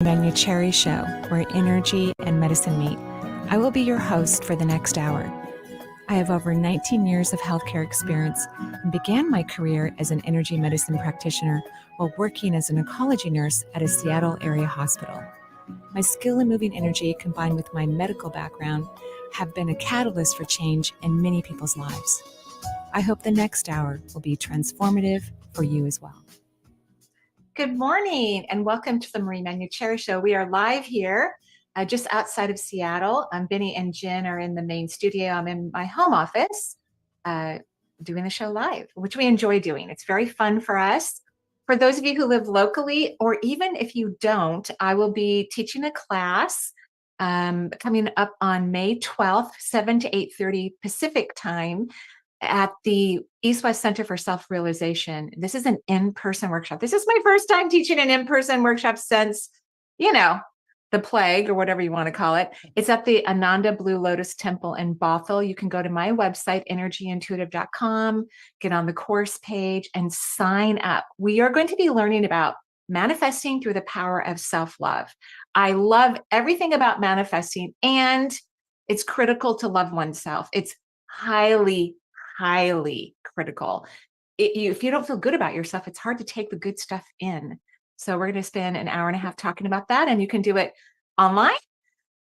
Manuchehri Show, where energy and medicine meet. I will be your host for the next hour. I have over 19 years of healthcare experience and began my career as an energy medicine practitioner while working as an oncology nurse at a Seattle area hospital. My skill in moving energy combined with my medical background have been a catalyst for change in many people's lives. I hope the next hour will be transformative for you as well. Good morning and welcome to the Marie Manuchehri Show. We are live here just outside of Seattle. Benny and Jen are in the main studio. I'm in my home office doing the show live, which we enjoy doing. It's very fun for us. For those of you who live locally, or even if you don't, I will be teaching a class coming up on May 12th, 7 to 8:30 Pacific time at the East West Center for Self-Realization. This is an in-person workshop. This is my first time teaching an in-person workshop since, the plague or whatever you want to call it. It's at the Ananda Blue Lotus Temple in Bothell. You can go to my website, energyintuitive.com, get on the course page and sign up. We are going to be learning about manifesting through the power of self-love. I love everything about manifesting, and it's critical to love oneself. It's highly critical. If you don't feel good about yourself, it's hard to take the good stuff in. So we're going to spend an hour and a half talking about that, and you can do it online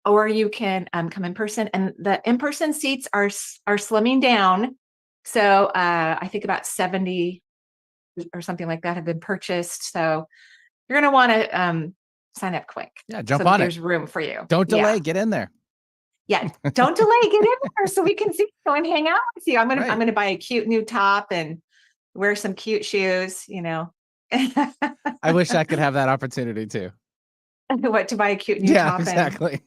or you can come in person. And the in-person seats are slimming down. So I think about 70 or something like that have been purchased. So you're going to want to sign up quick. Yeah, jump on it. There's room for you. Don't delay. Get in there. Yeah, don't delay. Get in there so we can see you and hang out with you. I'm gonna buy a cute new top and wear some cute shoes. I wish I could have that opportunity too. What, to buy a cute new top? Exactly.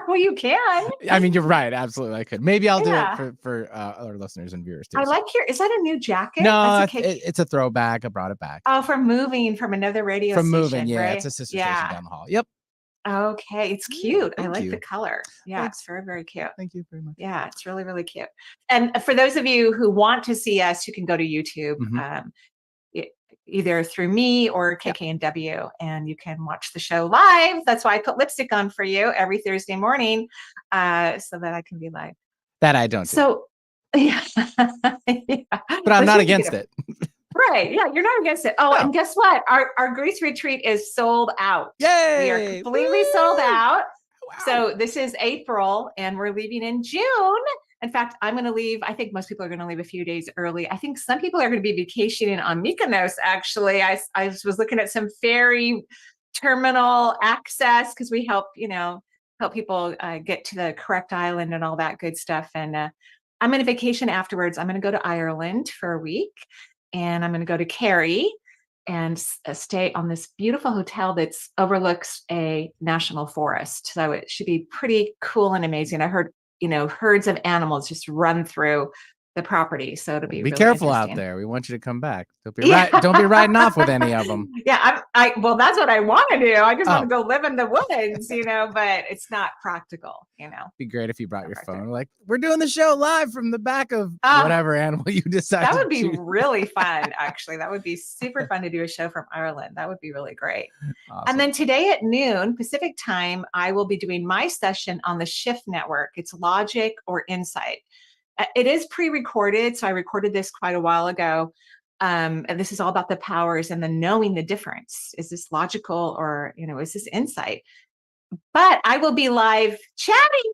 Well, you can. I mean, you're right. Absolutely, I could. Maybe I'll do it for other listeners and viewers too. I like is that a new jacket? No, it's a throwback. I brought it back. Oh, from moving from another radio station. From moving, yeah. Right? It's a sister station down the hall. Yep. Okay, it's cute. Thank I like you. the color. Yeah, Thanks. It's very, very cute. Thank you very much. Yeah, it's really, really cute. And for those of you who want to see us, you can go to YouTube, either through me or KKNW, and you can watch the show live. That's why I put lipstick on for you every Thursday morning, so that I can be live. That I don't. So, yeah. But I'm not against it. Right. Yeah, you're not against it. Oh, and guess what? Our Greece retreat is sold out. Yay! We are completely sold out. Wow. So this is April, and we're leaving in June. In fact, I'm going to leave. I think most people are going to leave a few days early. I think some people are going to be vacationing on Mykonos, actually. I was looking at some ferry terminal access because we help people get to the correct island and all that good stuff. And I'm going to vacation afterwards. I'm going to go to Ireland for a week. And I'm going to go to Kerry and stay on this beautiful hotel that overlooks a national forest. So it should be pretty cool and amazing. I heard, herds of animals just run through the property. So it'll be really careful out there. We want you to come back. Don't be riding off with any of them. Yeah, well, that's what I want to do. I just want to go live in the woods, but it's not practical, Be great if you brought your phone. Like, we're doing the show live from the back of whatever animal you decide. That would be really fun, actually. That would be super fun to do a show from Ireland. That would be really great. Awesome. And then today at noon Pacific time, I will be doing my session on the Shift Network. It's Logic or Insight. It is pre-recorded, so I recorded this quite a while ago. And this is all about the powers and the knowing the difference. Is this logical or, is this insight? But I will be live chatting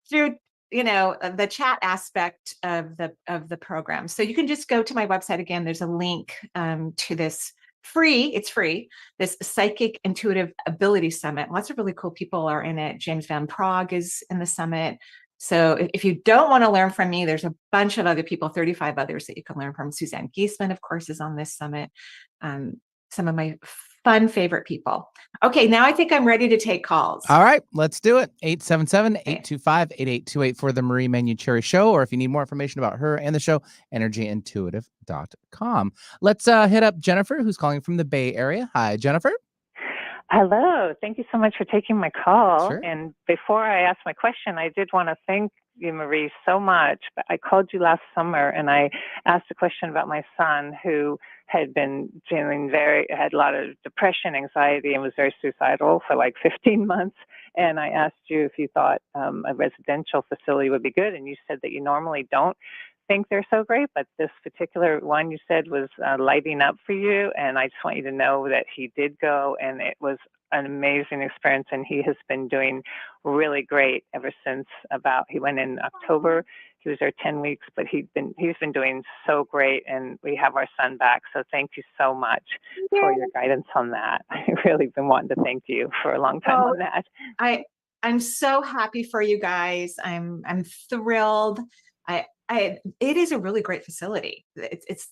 through, the chat aspect of the program. So you can just go to my website again. There's a link to this it's free, this Psychic Intuitive Ability Summit. Lots of really cool people are in it. James Van Prague is in the summit. So if you don't want to learn from me, there's a bunch of other people, 35 others that you can learn from. Suzanne Giesman, of course, is on this summit. Some of my fun favorite people. Okay, now I think I'm ready to take calls. All right, let's do it. 877-825-8828 for the Marie Manuchehri Show. Or if you need more information about her and the show, energyintuitive.com. Let's hit up Jennifer, who's calling from the Bay Area. Hi, Jennifer. Hello. Thank you so much for taking my call. Sure. And before I ask my question, I did want to thank you, Marie, so much. But I called you last summer and I asked a question about my son who had been had a lot of depression, anxiety, and was very suicidal for like 15 months. And I asked you if you thought a residential facility would be good. And you said that you normally don't think they're so great, but this particular one you said was lighting up for you. And I just want you to know that he did go, and it was an amazing experience, and he has been doing really great ever since. He went in October. He was there 10 weeks, but he's been doing so great, and we have our son back. So thank you so much for your guidance on that. I've really been wanting to thank you for a long time on that. I'm so happy for you guys. I'm thrilled. It is a really great facility.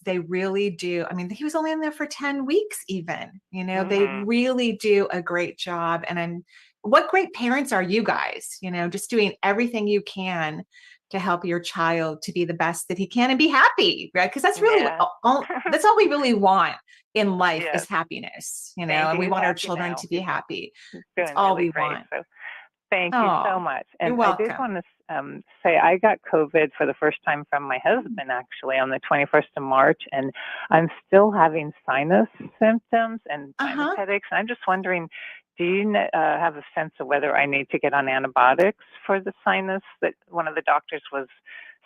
They really do. I mean, he was only in there for 10 weeks even, they really do a great job. And what great parents are you guys, just doing everything you can to help your child to be the best that he can and be happy, right? Because that's really that's all we really want in life is happiness, and we want our children to be happy. That's all we want. So thank you so much. And you're welcome. I did want to say I got COVID for the first time from my husband actually on the 21st of March, and I'm still having sinus symptoms and sinus headaches. And I'm just wondering, do you have a sense of whether I need to get on antibiotics for the sinus? That one of the doctors was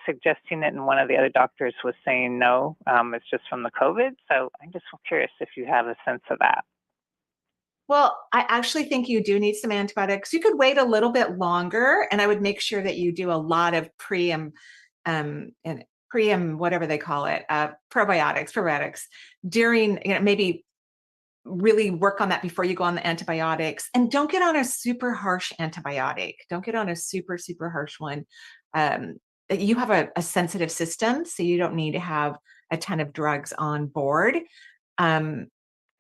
suggesting it, and one of the other doctors was saying no, it's just from the COVID. So I'm just curious if you have a sense of that. Well, I actually think you do need some antibiotics. You could wait a little bit longer, and I would make sure that you do a lot of whatever they call it, probiotics during, maybe really work on that before you go on the antibiotics. And don't get on a super harsh antibiotic. Don't get on a super, super harsh one. You have a sensitive system, so you don't need to have a ton of drugs on board.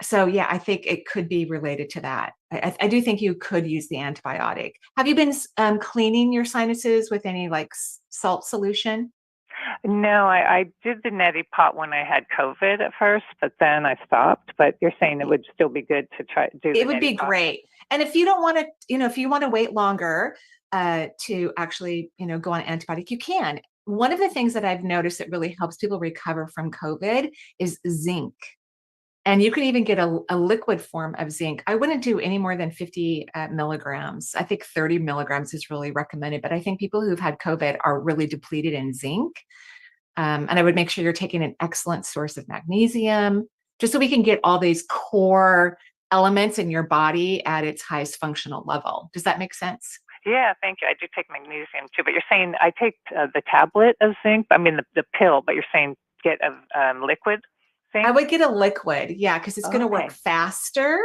So yeah, I think it could be related to that. I do think you could use the antibiotic. Have you been cleaning your sinuses with any like salt solution? No, I did the neti pot when I had COVID at first, but then I stopped. But you're saying it would still be good to try do. It would be great. And if you don't want to, if you want to wait longer to actually, go on antibiotic, you can. One of the things that I've noticed that really helps people recover from COVID is zinc. And you can even get a liquid form of zinc. I wouldn't do any more than 50 milligrams. I think 30 milligrams is really recommended. But I think people who've had COVID are really depleted in zinc. And I would make sure you're taking an excellent source of magnesium, just so we can get all these core elements in your body at its highest functional level. Does that make sense? Yeah, thank you. I do take magnesium too. But you're saying I take the tablet of zinc. I mean the pill. But you're saying get a liquid. I would get a liquid, because it's going to work faster.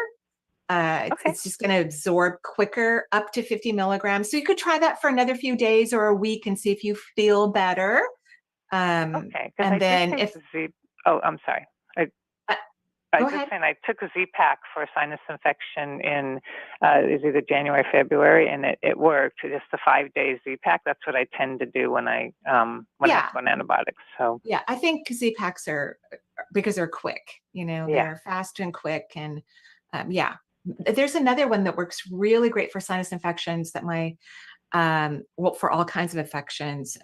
It's just going to absorb quicker, up to 50 milligrams. So you could try that for another few days or a week and see if you feel better. And then I'm sorry. I was just saying I took a Z-Pack for a sinus infection in it was either January, February, and it worked. Just the 5-day Z-Pack. That's what I tend to do when I go on antibiotics. So yeah, I think Z-Packs are because they're quick. They're fast and quick, and there's another one that works really great for sinus infections that for all kinds of infections.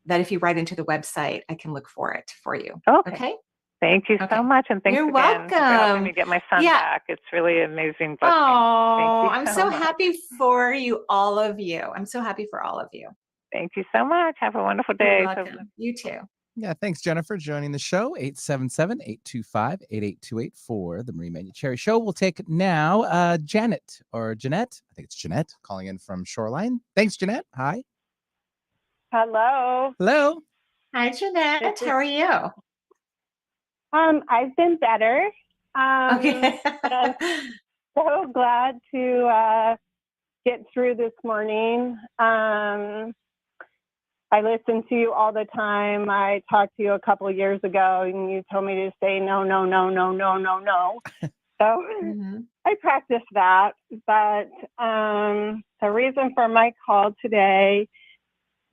That if you write into the website, I can look for it for you. Okay. Thank you so much, and thanks You're again welcome. for helping me get my son back. It's really amazing. Oh, I'm so happy for you, all of you. I'm so happy for all of you. Thank you so much. Have a wonderful day. You're welcome. You too. Yeah, thanks, Jennifer, joining the show. 877-825-8828 for the Marie Manuchehri Show. We'll take now Janet or Jeanette. I think it's Jeanette calling in from Shoreline. Thanks, Jeanette. Hi. Hello. Hello. Hi, Jeanette. How are you? I've been better. Okay. But I'm so glad to get through this morning. I listen to you all the time. I talked to you a couple of years ago, and you told me to say no, no, no, no, no, no, no. So I practiced that. But the reason for my call today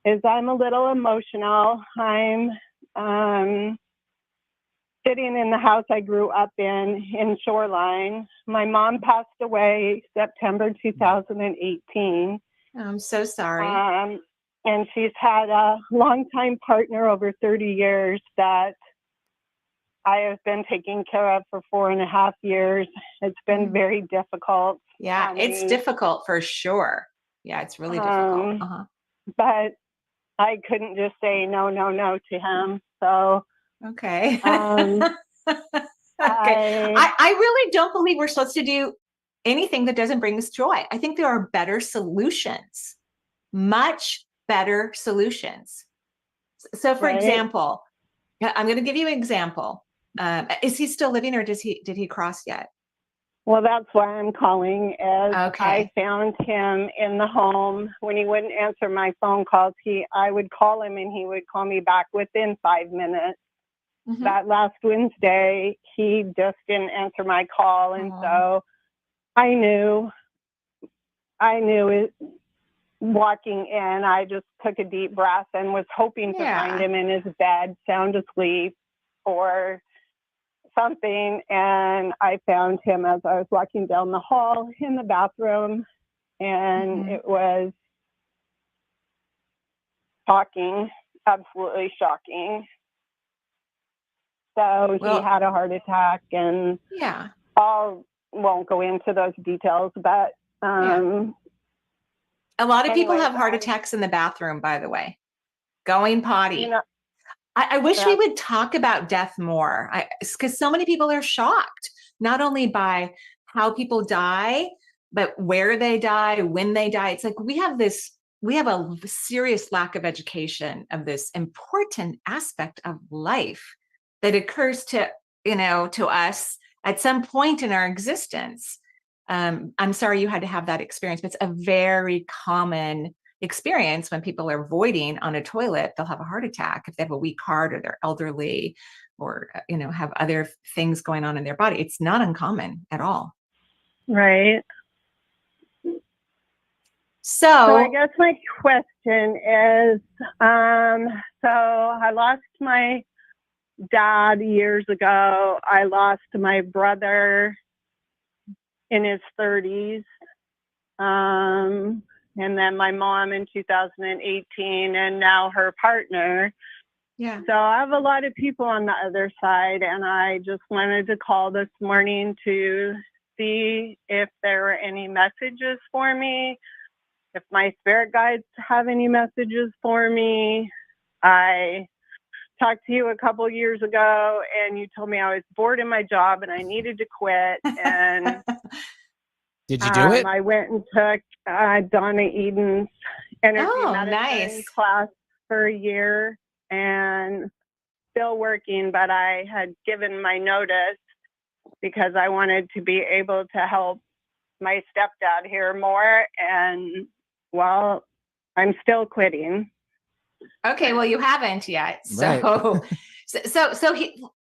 is I'm a little emotional. I'm sitting in the house I grew up in Shoreline. My mom passed away September 2018. I'm so sorry. And she's had a longtime partner over 30 years that I have been taking care of for 4.5 years. It's been very difficult. Yeah, on it's me. difficult for sure. Yeah, it's really difficult. But I couldn't just say no to him. So Okay. um, Okay. I I really don't believe we're supposed to do anything that doesn't bring us joy. I think there are better solutions, much better solutions. So for Right. example, I'm going to give you an example. Is he still living, or did he cross yet? Well, that's why I'm calling. Is Okay. I found him in the home when he wouldn't answer my phone calls. I would call him and he would call me back within 5 minutes. Mhm. That last Wednesday, he just didn't answer my call, and so I knew it. Walking in, I just took a deep breath and was hoping to find him in his bed, sound asleep, or something. And I found him as I was walking down the hall in the bathroom, and it was shocking, absolutely shocking. So he had a heart attack, and I won't go into those details, but a lot of people have heart attacks in the bathroom, by the way, going potty. You know, I wish we would talk about death more, because so many people are shocked, not only by how people die, but where they die, when they die. It's like we have a serious lack of education of this important aspect of life that occurs to us at some point in our existence. I'm sorry you had to have that experience, but it's a very common experience. When people are voiding on a toilet, they'll have a heart attack if they have a weak heart, or they're elderly, or have other things going on in their body. It's not uncommon at all. Right. So I guess my question is, so I lost my dad years ago. I lost my brother in his 30s. And then my mom in 2018, and now her partner. Yeah. So I have a lot of people on the other side, and I just wanted to call this morning to see if there were any messages for me, if my spirit guides have any messages for me. I talked to you a couple years ago, and you told me I was bored in my job and I needed to quit. And did you do it? I went and took Donna Eden's energy medicine class for a year, and still working, but I had given my notice because I wanted to be able to help my stepdad here more. And well, I'm still quitting. Okay, well, you haven't yet. So, Right.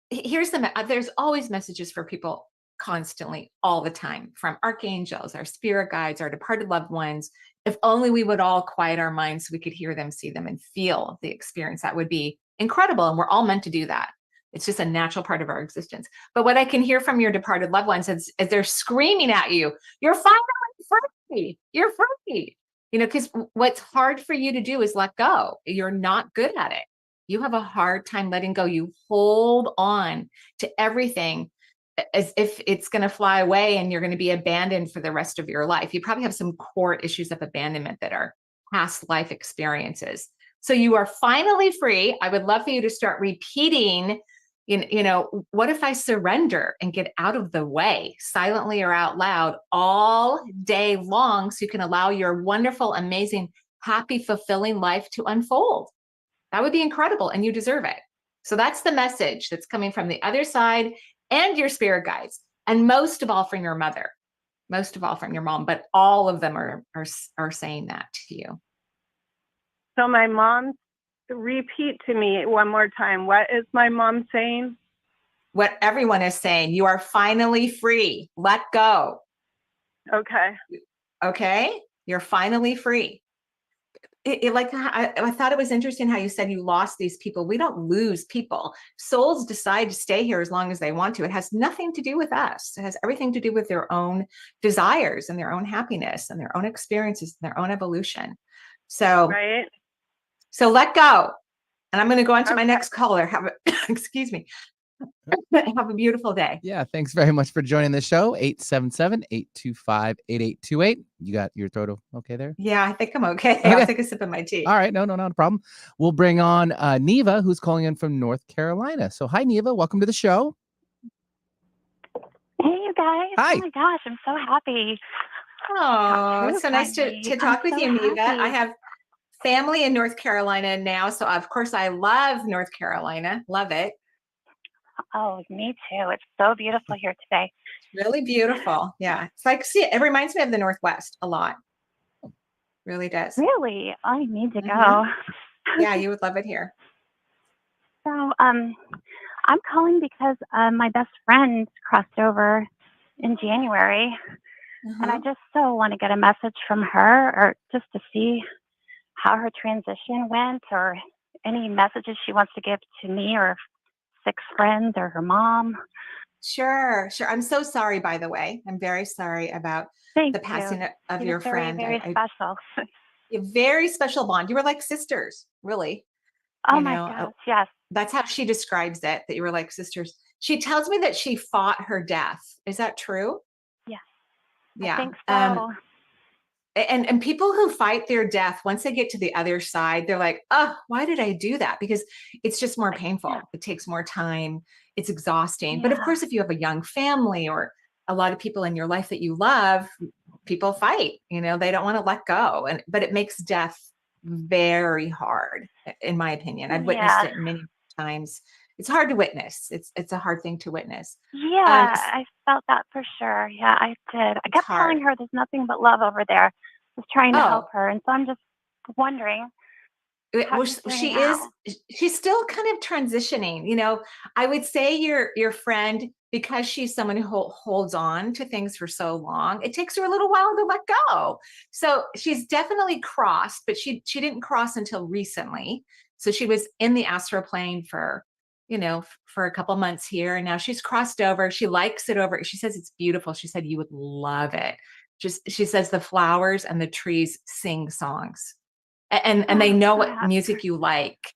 Here's there's always messages for people constantly, all the time, from archangels, our spirit guides, our departed loved ones. If only we would all quiet our minds so we could hear them, see them, and feel the experience, that would be incredible. And we're all meant to do that. It's just a natural part of our existence. But what I can hear from your departed loved ones is they're screaming at you, you're finally free. You're free. Because what's hard for you to do is let go. You're not good at it. You have a hard time letting go. You hold on to everything as if it's going to fly away and you're going to be abandoned for the rest of your life. You probably have some core issues of abandonment that are past life experiences. So you are finally free. I would love for you to start repeating, what if I surrender and get out of the way, silently or out loud, all day long, so you can allow your wonderful, amazing, happy, fulfilling life to unfold. That would be incredible, and you deserve it. So that's the message that's coming from the other side and your spirit guides, and most of all from your mother, most of all from your mom, but all of them are saying that to you. So my mom, repeat to me one more time. What is my mom saying? What everyone is saying. You are finally free. Let go. Okay. You're finally free. I thought it was interesting how you said you lost these people. We don't lose people. Souls decide to stay here as long as they want to. It has nothing to do with us. It has everything to do with their own desires and their own happiness and their own experiences and their own evolution. So, right. So let go. And I'm going to go on to my Okay. next caller. Excuse me. Have a beautiful day. Yeah, thanks very much for joining the show. 877-825-8828. You got your throat okay there? Yeah, I think I'm okay. Okay. I'll take a sip of my tea. All right. No, not a problem. We'll bring on Neva, who's calling in from North Carolina. So hi, Neva. Welcome to the show. Hey, you guys. Hi. Oh my gosh, I'm so happy. Oh, through it's so nice to finally. talk I'm with so you, Neva. I happy. have family in North Carolina now. So, of course, I love North Carolina. Love it. Oh, me too. It's so beautiful here today. Really beautiful. Yeah. It's like, see, it reminds me of the Northwest a lot. Really does. Really, I need to Mhm. go. Yeah, you would love it here. So, I'm calling because my best friend crossed over in January, and I Uh-huh. just so want to get a message from her, or just to see how her transition went, or any messages she wants to give to me or sick friends or her mom. Sure. I'm so sorry, by the way. I'm very sorry about Thank the you. passing of She was your very, friend. very special. A very special bond. You were like sisters, really. Oh You my know, gosh, yes. that's how she describes it, that you were like sisters. She tells me that she fought her death. Is that true? Yes, I Yeah. think so. And people who fight their death, once they get to the other side, they're like, oh, why did I do that? Because it's just more Yeah. painful. It takes more time. It's exhausting. But of Yeah. course, if you have a young family or a lot of people in your life that you love, people fight, they don't want to let go. But it makes death very hard, in my opinion. I've witnessed Yeah. it many times. It's hard to witness. It's a hard thing to witness. Yeah, I felt that for sure. Yeah, I did. I It's kept hard. telling her there's nothing but love over there. Just trying to help Oh, her. And so I'm just wondering how well, she's doing she is. now. She's still kind of transitioning. I would say your friend, because she's someone who holds on to things for so long. It takes her a little while to let go. So she's definitely crossed, but she didn't cross until recently. So she was in the astral plane for a couple months here, and now she's crossed over. She likes it over. She says it's beautiful. She said you would love it. Just she says the flowers and the trees sing songs and they Oh, know so what happy. music you like,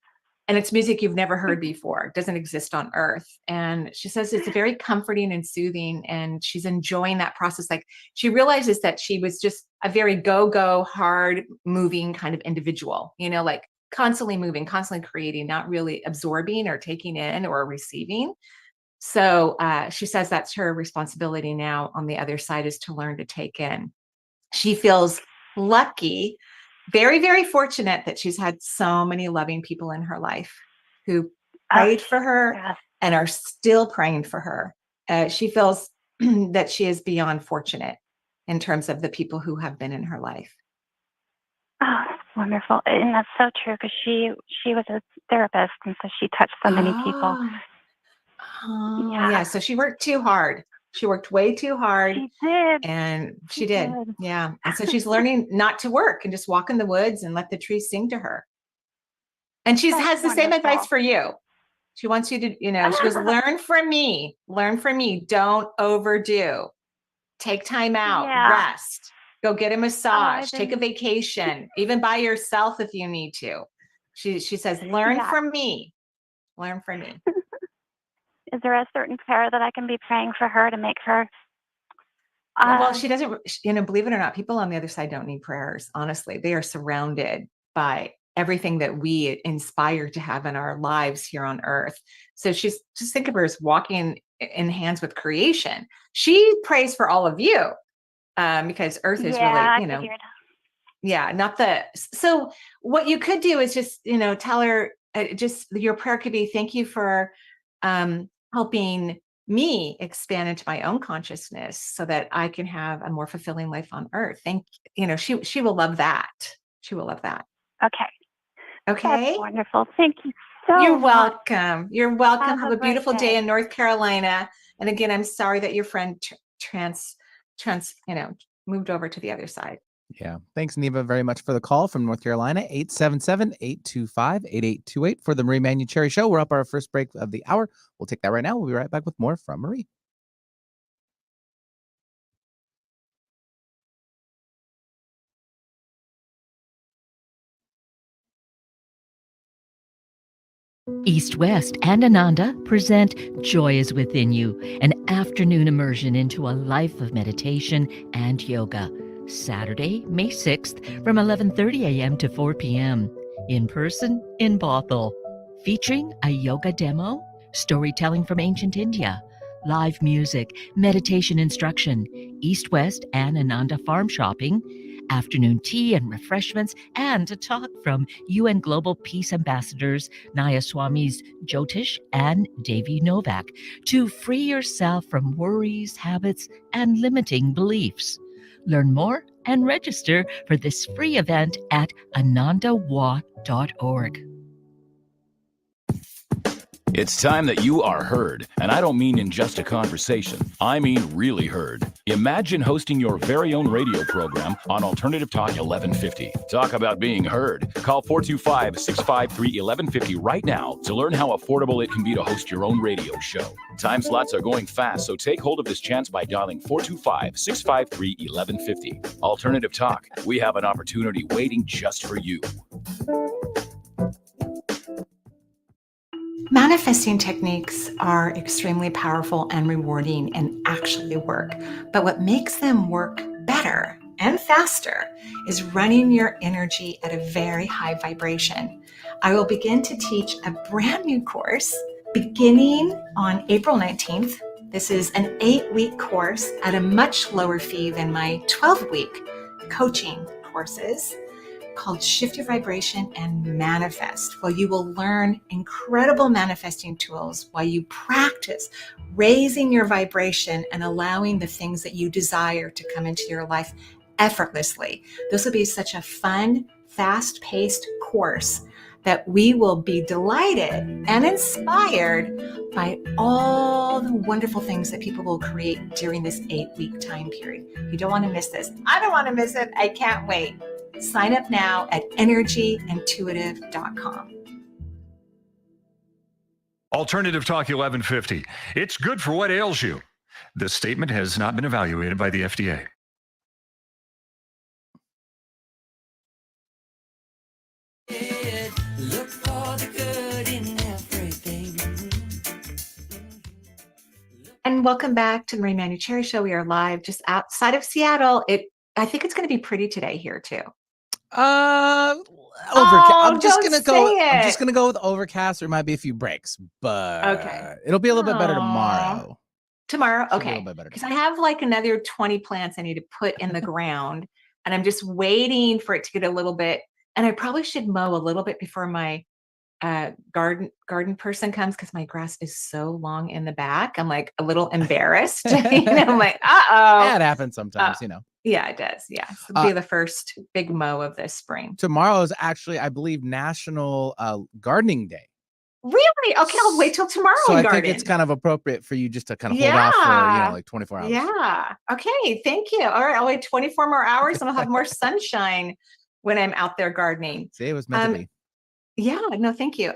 and it's music you've never heard before. It doesn't exist on earth. And she says it's very comforting and soothing, and she's enjoying that process. Like, she realizes that she was just a very go hard moving kind of individual, like constantly moving, constantly creating, not really absorbing or taking in or receiving. So she says that's her responsibility now on the other side, is to learn to take in. She feels lucky, very, very fortunate that she's had so many loving people in her life who Oh, prayed for her yes. and are still praying for her. She feels that she is beyond fortunate in terms of the people who have been in her life. Oh, that's wonderful. And that's so true because she was a therapist, and so she touched so many people. Oh, Yeah, yeah. So she worked too hard. She worked way too hard. she did. And She she did. did. Yeah. And so she's learning not to work and just walk in the woods and let the trees sing to her. And she That's has the same advice wonderful. for you. She wants you to, she goes, learn from me. Learn from me. Don't overdo. Take time out, Yeah. rest, go get a Oh, massage, I've take a been. vacation, even by yourself if you need to. She says, learn Yeah. from me. Learn from me. Is there a certain prayer that I can be praying for her to make her? Well, Uh, she doesn't, believe it or not, people on the other side don't need prayers. Honestly, they are surrounded by everything that we inspire to have in our lives here on earth. So she's, just think of her as walking in hands with creation. She prays for all of you, because earth is really, yeah, I figured. yeah, not the. So what you could do is just, tell her, just your prayer could be, thank you for helping me expand into my own consciousness so that I can have a more fulfilling life on earth. She will love that. She will love that. Okay, that's Okay. wonderful. Thank you so You're much. welcome. You're welcome. Have Have a a great beautiful day day. in North Carolina. And again, I'm sorry that your friend moved over to the other side. Yeah. Thanks, Neva, very much for the call from North Carolina. 877-825-8828 for the Marie Manuchehri Show. We're up our first break of the hour. We'll take that right now. We'll be right back with more from Marie. East West and Ananda present Joy is Within You, an afternoon immersion into a life of meditation and yoga. Saturday, May 6th from 11:30 a.m. to 4 p.m. In person in Bothell. Featuring a yoga demo, storytelling from ancient India, live music, meditation instruction, East West and Ananda farm shopping, afternoon tea and refreshments, and a talk from UN Global Peace Ambassadors Naya Swamis Jyotish and Devi Novak to free yourself from worries, habits, and limiting beliefs. Learn more and register for this free event at anandawa.org. It's time that you are heard, and I don't mean in just a conversation. I mean really heard. Imagine hosting your very own radio program on Alternative Talk 1150. Talk about being heard. Call 425-653-1150 right now to learn how affordable it can be to host your own radio show. Time slots are going fast, so take hold of this chance by dialing 425-653-1150. Alternative Talk. We have an opportunity waiting just for you. Manifesting techniques are extremely powerful and rewarding and actually work. But what makes them work better and faster is running your energy at a very high vibration. I will begin to teach a brand new course beginning on April 19th. This is an 8-week course at a much lower fee than my 12-week coaching courses, called Shift Your Vibration and Manifest. Well, you will learn incredible manifesting tools while you practice raising your vibration and allowing the things that you desire to come into your life effortlessly. This will be such a fun, fast-paced course that we will be delighted and inspired by all the wonderful things that people will create during this 8-week time period. You don't want to miss this. I don't want to miss it. I can't wait. Sign up now at energyintuitive.com. Alternative Talk 1150. It's good for what ails you. This statement has not been evaluated by the FDA. Look for the good in everything. And welcome back to the Marie Manuchehri Show. We are live just outside of Seattle. I think it's going to be pretty today here too. Overcast. Oh, I'm just don't gonna say go. I'm it. just gonna go with overcast. There might be a few breaks, but Okay. it'll be a little bit better Aw. tomorrow. Tomorrow, Should be a okay. little bit better Because I have like another 20 plants I need to put in the ground, and I'm just waiting for it to get a little bit. And I probably should mow a little bit before my garden person comes, because my grass is so long in the back. I'm like a little embarrassed. I'm like, Yeah, it happens sometimes, Yeah, it does. Yeah, so it'll be the first big mow of this spring. Tomorrow is actually, I believe, National Gardening Day. Really? Okay, I'll wait till tomorrow. So and I think garden. it's kind of appropriate for you just to kind of hold off for like 24 hours. Yeah. Okay. Thank you. All right. I'll wait 24 more hours and I'll have more sunshine when I'm out there gardening. See, it was meant to be. Yeah. No, thank you.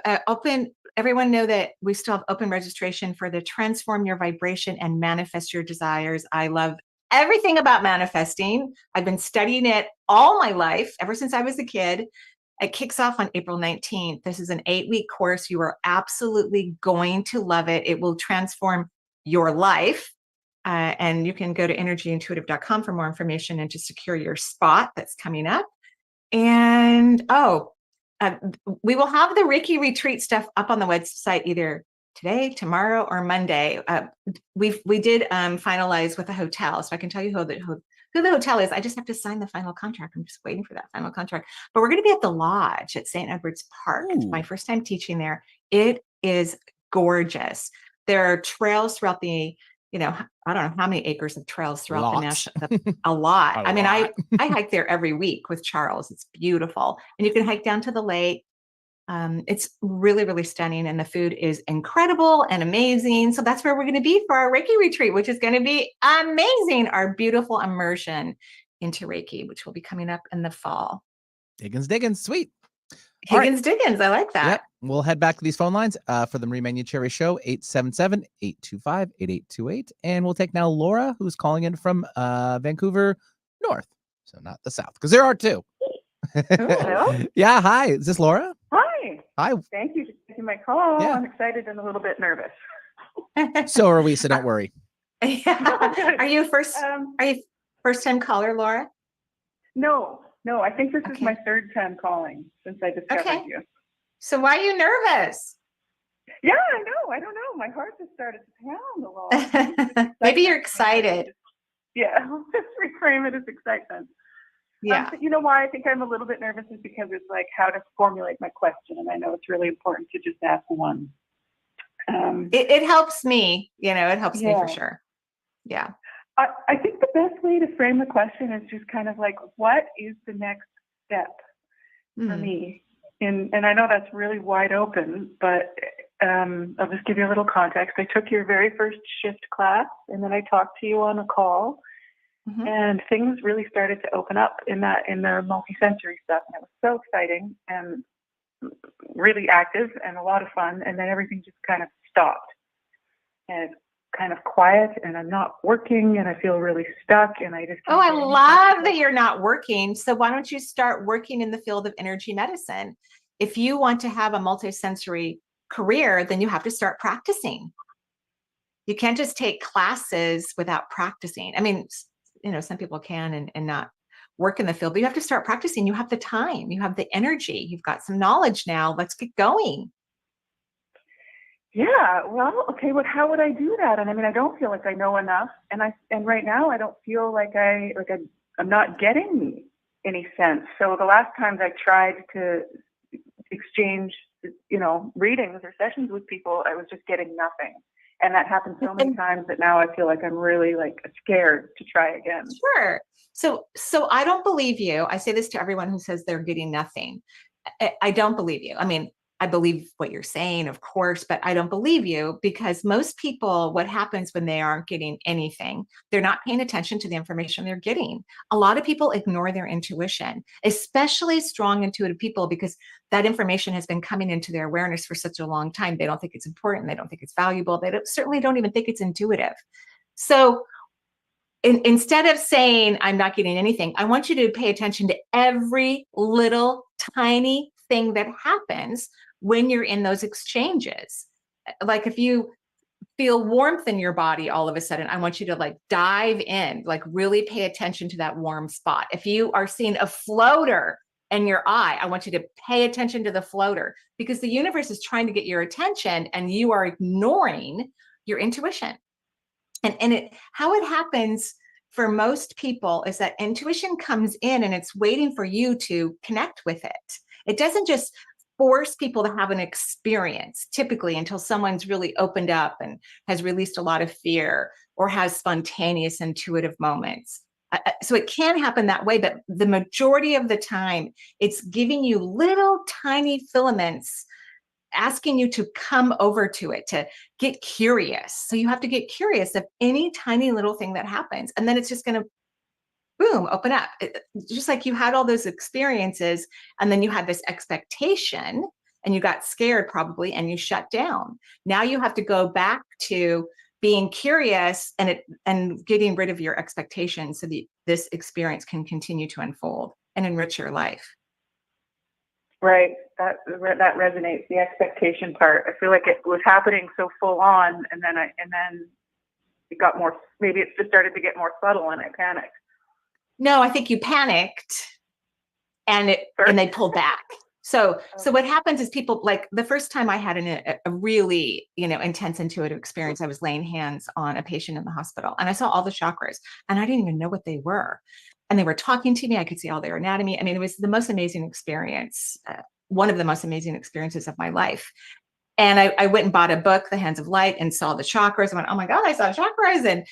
Everyone know that we still have open registration for the Transform Your Vibration and Manifest Your Desires. I love everything about manifesting. I've been studying it all my life, ever since I was a kid. It kicks off on April 19th. This is an 8-week course. You are absolutely going to love it. It will transform your life. And you can go to energyintuitive.com for more information and to secure your spot that's coming up. And we will have the Reiki retreat stuff up on the website either today, tomorrow, or Monday. We did finalize with a hotel, so I can tell you who the hotel is. I just have to sign the final contract. I'm just waiting for that final contract. But we're going to be at the lodge at St. Edward's Park. It's my first time teaching there. It is gorgeous. There are trails throughout the, I don't know how many acres of trails throughout the national, a lot. I mean, I hike there every week with Charles. It's beautiful. And you can hike down to the lake. It's really, really stunning. And the food is incredible and amazing. So that's where we're going to be for our Reiki retreat, which is going to be amazing. Our beautiful immersion into Reiki, which will be coming up in the fall. Diggins. Sweet. Diggins. I like that. Yep. We'll head back to these phone lines for the Marie Manuchehri Show, 877-825-8828. And we'll take now Laura, who's calling in from Vancouver North. So not the South, because there are two. Hello? Yeah. Hi. Is this Laura? Hi. Hi. Thank you for taking my call. Yeah. I'm excited and a little bit nervous. So are we, so don't worry. Yeah. Are you Um, first time caller, Laura? No, I think this is Okay. my third time calling since I discovered Okay. you. So why are you nervous? Yeah, I know. I don't know. My heart just started to pound a lot. Maybe you're excited. Yeah, let's reframe it as excitement. Yeah. You know why I think I'm a little bit nervous is because it's like how to formulate my question, and I know it's really important to just ask one. It helps me, it helps me for Yeah. sure. Yeah. I think the best way to frame the question is just kind of like, what is the next step for me? And I know that's really wide open, but I'll just give you a little context. I took your very first shift class, and then I talked to you on a call, and things really started to open up in the multisensory stuff, and it was so exciting and really active and a lot of fun. And then everything just kind of stopped, and it's kind of quiet, and I'm not working, and I feel really stuck, and I just Oh, I love that you're not working. So why don't you start working in the field of energy medicine? If you want to have a multisensory career, then you have to start practicing. You can't just take classes without practicing. I mean, some people can and not work in the field, but you have to start practicing. You have the time, you have the energy, you've got some knowledge now. Let's get going. Yeah, well, okay, but how would I do that? And I mean, I don't feel like I know enough, and right now I don't feel like I'm not getting any sense. So the last times I tried to exchange, readings or sessions with people, I was just getting nothing, and that happened so many times that now I feel like I'm really scared to try again. Sure. So I don't believe you. I say this to everyone who says they're getting nothing. I don't believe you. I mean, I believe what you're saying, of course, but I don't believe you, because most people, what happens when they aren't getting anything, they're not paying attention to the information they're getting. A lot of people ignore their intuition, especially strong intuitive people, because that information has been coming into their awareness for such a long time. They don't think it's important. They don't think it's valuable. Certainly don't even think it's intuitive. So instead of saying, I'm not getting anything, I want you to pay attention to every little tiny thing that happens when you're in those exchanges. Like if you feel warmth in your body all of a sudden, I want you to dive in, really pay attention to that warm spot. If you are seeing a floater in your eye, I want you to pay attention to the floater, because the universe is trying to get your attention and you are ignoring your intuition. And how it happens for most people is that intuition comes in and it's waiting for you to connect with it. It doesn't just force people to have an experience typically until someone's really opened up and has released a lot of fear or has spontaneous intuitive moments. So it can happen that way, but the majority of the time, it's giving you little tiny filaments, asking you to come over to it, to get curious. So you have to get curious of any tiny little thing that happens. And then it's just going to, boom, open up. Just like you had all those experiences, and then you had this expectation and you got scared probably and you shut down. Now you have to go back to being curious and getting rid of your expectations so that this experience can continue to unfold and enrich your life. Right. That resonates. The expectation part. I feel like it was happening so full on, and then it got more. Maybe it just started to get more subtle, and I panicked. No, I think you panicked, and they pulled back. So what happens is people, like the first time I had a really intense intuitive experience, I was laying hands on a patient in the hospital, and I saw all the chakras, and I didn't even know what they were. And they were talking to me. I could see all their anatomy. I mean, it was the most amazing experience, one of the most amazing experiences of my life. And I went and bought a book, The Hands of Light, and saw the chakras. I went, oh my God, I saw chakras.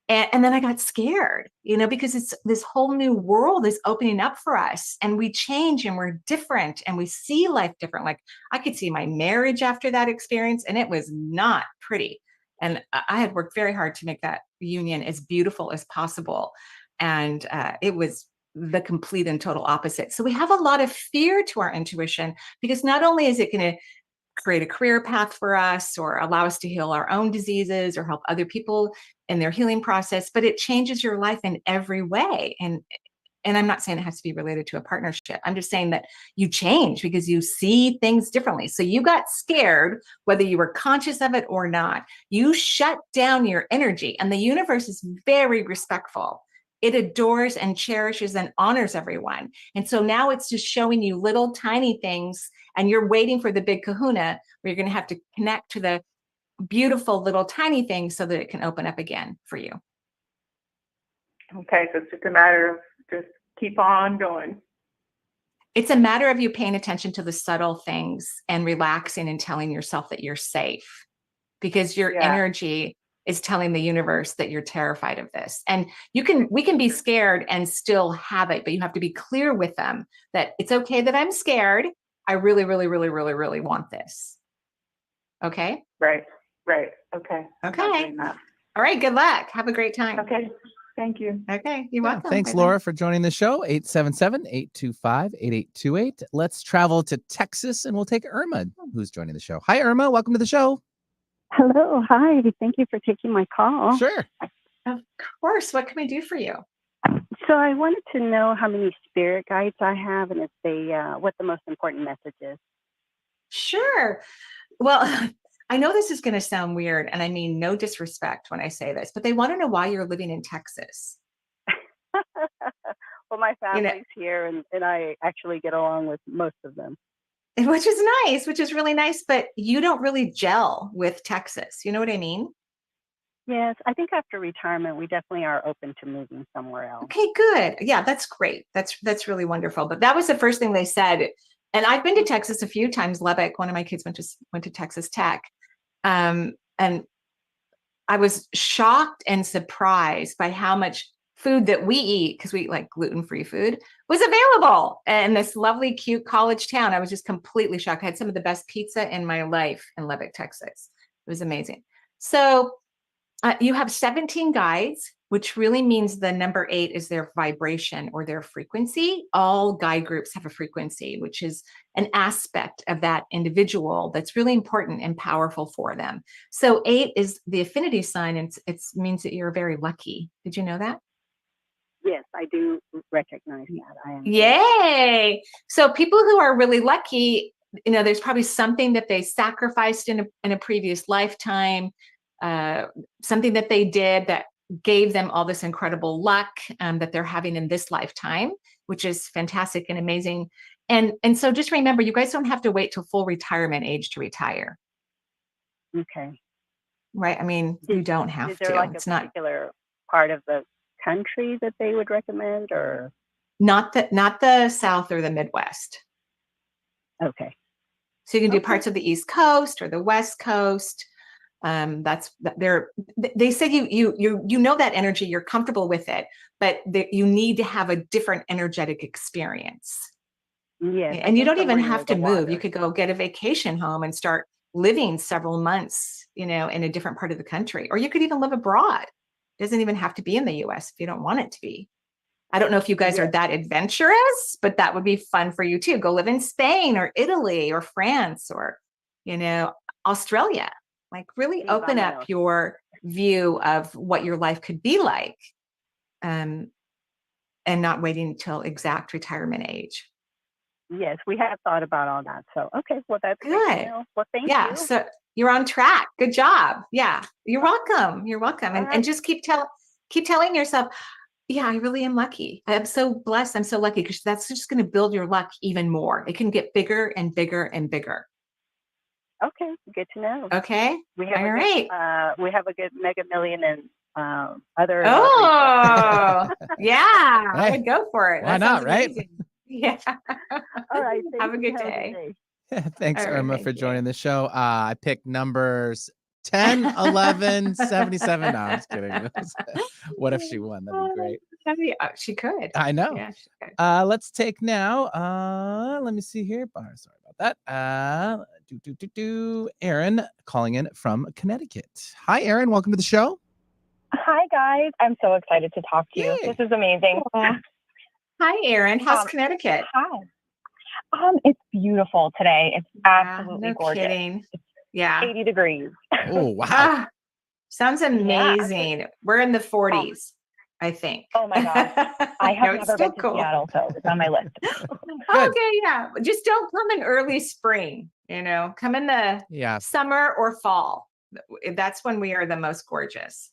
And then I got scared, because it's this whole new world is opening up for us, and we change and we're different and we see life different. Like I could see my marriage after that experience, and it was not pretty. And I had worked very hard to make that union as beautiful as possible. And it was the complete and total opposite. So we have a lot of fear to our intuition, because not only is it going to create a career path for us or allow us to heal our own diseases or help other people in their healing process, but it changes your life in every way. And and I'm not saying it has to be related to a partnership. I'm just saying that you change because you see things differently. So you got scared, whether you were conscious of it or not. You shut down your energy, and the universe is very respectful. It adores and cherishes and honors everyone. And so now it's just showing you little tiny things, and you're waiting for the big kahuna where you're going to have to connect to the beautiful little tiny things so that it can open up again for you. Okay, so it's just a matter of just keep on going. It's a matter of you paying attention to the subtle things and relaxing and telling yourself that you're safe, because your energy is telling the universe that you're terrified of this. And we can be scared and still have it, but you have to be clear with them that it's okay that I'm scared. I really, really, really, really, really want this. Okay? Right. Okay. Okay. All right. Good luck. Have a great time. Okay. Thank you. Okay. You're welcome. Thanks, Bye-bye. Laura, for joining the show. 877-825-8828. Let's travel to Texas, and we'll take Irma, who's joining the show. Hi, Irma. Welcome to the show. Hello. Hi. Thank you for taking my call. Sure. Of course. What can we do for you? So I wanted to know how many spirit guides I have and if they, what the most important message is. Sure. Well, I know this is going to sound weird, and I mean no disrespect when I say this, but they want to know why you're living in Texas. Well, my family's here, and I actually get along with most of them. Which is nice, which is really nice, but you don't really gel with Texas. You know what I mean? Yes, I think after retirement, we definitely are open to moving somewhere else. Okay, good. Yeah, that's great. That's really wonderful. But that was the first thing they said. And I've been to Texas a few times. Lubbock, one of my kids went to Texas Tech. And I was shocked and surprised by how much food that we eat, because we eat like gluten-free food, was available in this lovely, cute college town. I was just completely shocked. I had some of the best pizza in my life in Lubbock, Texas. It was amazing. So you have 17 guides, which really means the number 8 is their vibration or their frequency. All guide groups have a frequency, which is an aspect of that individual that's really important and powerful for them. So 8 is the affinity sign, and it means that you're very lucky. Did you know that? Yes, I do recognize that. I am. Yay! So people who are really lucky, there's probably something that they sacrificed in a previous lifetime, something that they did that gave them all this incredible luck that they're having in this lifetime, which is fantastic and amazing. And so just remember, you guys don't have to wait till full retirement age to retire. Okay. Right? I mean, you don't have is there to. like It's a not particular part of the country that they would recommend, or not the South or the Midwest. Okay. So you can do parts of the East Coast or the West Coast. They said you know that energy, you're comfortable with it, but you need to have a different energetic experience. Yes. And you don't even have to move. You could go get a vacation home and start living several months, in a different part of the country, or you could even live abroad. It doesn't even have to be in the US if you don't want it to be. I don't know if you guys are that adventurous, but that would be fun for you too. Go live in Spain or Italy or France or, Australia. Like really open up your view of what your life could be like, and not waiting until exact retirement age. Yes, we have thought about all that. So, okay, well, that's good. Great to know. Well, thank you. So you're on track. Good job. Yeah, you're welcome. You're welcome. And just keep telling yourself, yeah, I really am lucky. I'm so blessed. I'm so lucky, because that's just going to build your luck even more. It can get bigger and bigger and bigger. Okay, good to know. Okay, we have all right. We have a good Mega Million and other. Oh, yeah, I would go for it. Why not, right? Yeah. All right. Have a good day. Thanks, All right, Irma, for joining the show. I picked numbers 10, 11, 77. No, I'm just kidding. What if she won? That'd be great. She could. I know. Yeah, she could. Let's take now. Let me see here. Sorry about that. Aaron calling in from Connecticut. Hi, Aaron. Welcome to the show. Hi, guys. I'm so excited to talk to you. This is amazing. Hi, Aaron. How's Connecticut? Hi. It's beautiful today. It's absolutely gorgeous. Kidding. It's 80 degrees. Oh, wow. Sounds amazing. We're in the 40s. I think. Oh my gosh. I have No, it's never still been to cool. Seattle, so it's on my list. Okay, yeah. Just don't come in early spring, come in the summer or fall. That's when we are the most gorgeous.